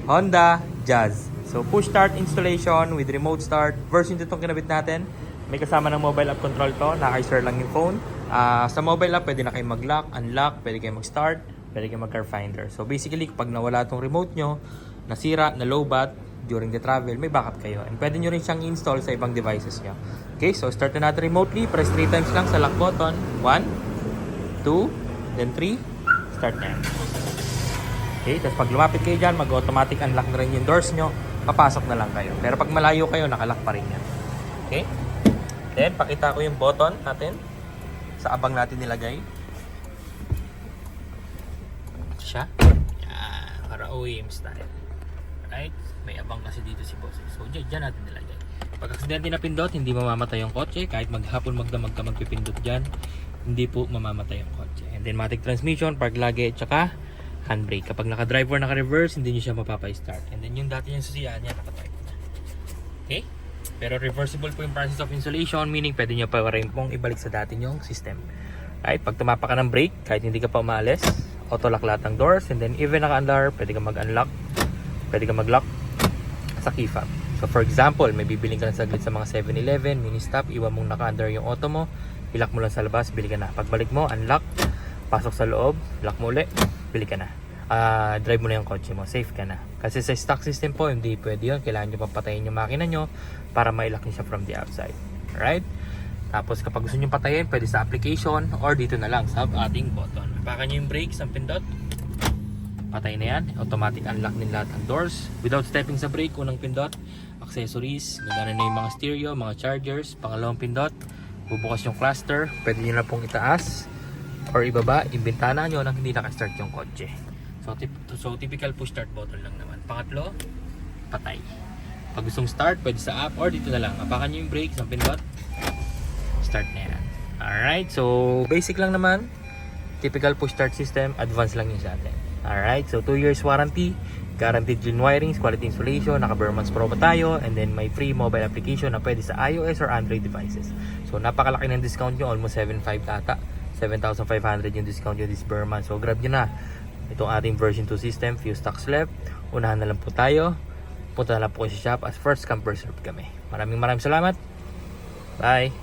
Honda Jazz. So push start installation with remote start. Version 2 itong kinabit natin. May kasama ng mobile app control to. Naka-share lang yung phone. Sa mobile app, pwede na kayo mag-lock, unlock, pwede kayo mag-start, pwede kayo mag-car finder. So basically, kapag nawala tong remote nyo, nasira, na low bat during the travel, may backup kayo. And pwede nyo rin siyang install sa ibang devices nyo. Okay, so start na natin remotely. Press 3 times lang sa lock button. 1, 2, then 3. Start na yan. Okay, tapos pag lumapit kayo dyan, mag-automatic unlock na rin yung doors nyo. Papasok na lang kayo. Pero pag malayo kayo, nakalock pa rin yan. Okay? Then, pakita ko yung button natin sa abang natin nilagay. Siya. Yan. Para OEM style. Right? May abang kasi dito si boss. So, dyan natin nilagay. Pag aksidente na pindot, hindi mamamatay yung kotse. Kahit maghapon magdamag ka magpipindot dyan, hindi po mamamatay yung kotse. And then, matic transmission, park luggage, tsaka handbrake. Kapag naka-drive or naka-reverse, hindi nyo siya mapapay-start. And then, yung dati yung susiyaan niya, nakatake na. Okay? Pero reversible po yung process of installation, meaning pwede nyo pa rin pong ibalik sa dati nyong system. Right? Pag tumapa ka ng brake, kahit hindi ka pa umalis, auto-lock lahat ng doors, and then even naka-andar, pwede ka mag-unlock, pwede ka mag-lock sa key fob. So for example, may bibiling ka lang saglit sa mga 7-Eleven, mini-stop, iwan mong naka-under yung auto mo, ilock mo lang sa labas, bili ka na. Pagbalik mo, unlock, pasok sa loob, lock mo ulit, bili ka na. Drive mo na yung kotse mo, safe ka na. Kasi sa stock system po, hindi pwede yun. Kailangan nyo papatayin yung makina nyo para ma-lock nyo siya from the outside. Alright? Tapos kapag gusto nyo patayin, pwede sa application or dito na lang sa ating button. Hapakan nyo yung brakes, ang pindot. Patay na yan. Automatic unlock din lahat ng doors. Without stepping sa brake, unang pindot. Accessories, gagana na yung mga stereo, mga chargers. Pangalawang pindot, bubukas yung cluster. Pwede nyo na pong itaas or ibaba yung bintana nyo nang hindi nakastart yung kotse. So typical push start button lang naman. Pangatlo, patay. Pag gustong start, pwede sa app or dito na lang. Apakan nyo yung brakes, ang pindot. Start na yan. Alright, so basic lang naman. Typical push start system, advanced lang yun sa atin. Alright, so 2 years warranty, guaranteed clean wirings, quality installation, naka Burman's Pro pa tayo, and then may free mobile application na pwede sa iOS or Android devices. So napakalaki ng discount nyo, almost 7,500 ata. 7,500 yung discount nyo this Burman. So grab nyo na itong ating version 2 system, few stocks left. Unahan na lang po tayo. Punta na lang po kayo sa shop as first come first serve kami. Maraming salamat. Bye!